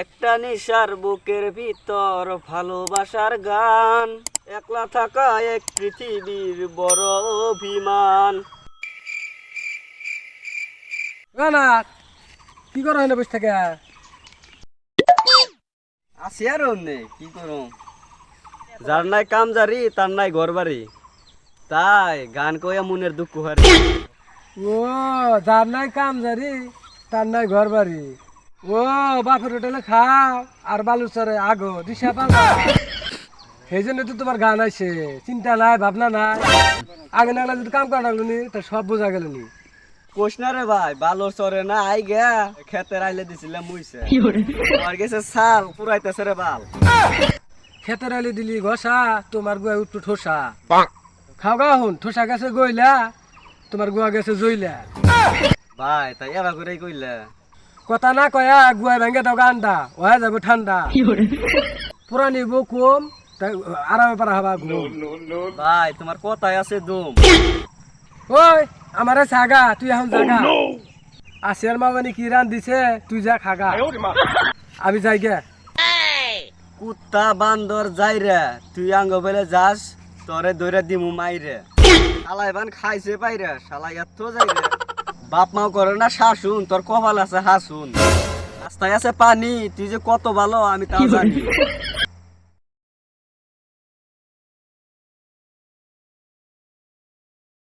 একটা নিশার বুকের ভিতর ভালোবাসার গান, একলা থাকা এক পৃথিবীর বড় অভিমান। না কি করো এনে বসে থাকে? আসি আর অন্যে কি করুম, যার নাই কাম জারি তার নাই ঘর বাড়ি, তাই গান কইয়া মনের দুঃখ হারি। ও যার নাই কাম জারি তার নাই ঘর বাড়ি। ও বাপের হোটেলে খাও আর বালুচরে আগো দিশা পাবা, সেই জন্য তো তোমার গান আইছে। চিন্তা নাই ভাবনা নাই, আগে না যদি কাম করা লাগলো নি তা সব বোঝা গেল নি। কোশ না রে ভাই, বালোর চরে না আই গে খেতে রাইলে দিছিলাম মুইছে, আমার গেছে সাল পুরাইতেছে রে বাল। খেতে রাইলে দিলি ঘষা, তোমার গুয়া উঠতো ঠোসা। খাও গা হুন, ঠোসা গেছে গইলা, তোমার গুয়া গেছে জইলা। ভাই তাই এবার করে কইলে কথা না কয়া গুয়া ভেঙে দাও গান্ডা, ওয়া যাবো ঠান্ডা। পুরানি বউ কম তাই আরামে পারা হবা ঘুম। ভাই তোমার কথাই আছে দুম। ওই আমারে ছাগা, তুই এখন জাগা। আসিয়ার মা মানে কি রান দিছে, তুই যা খাগা, আমি যাই গে। কুত্তা বান্দর যাই রে, তুই আঙ্গ বেলে যাস তোরে দৈরা দিমু মাইরে। শালা এবার খাইছে পাইরে, শালা এত যাই রে, বাপ মাও করে না শাসুন, তোর কপাল আছে হাসুন। রাস্তায় আছে পানি, তুই যে কত ভালো আমি তাও জানি।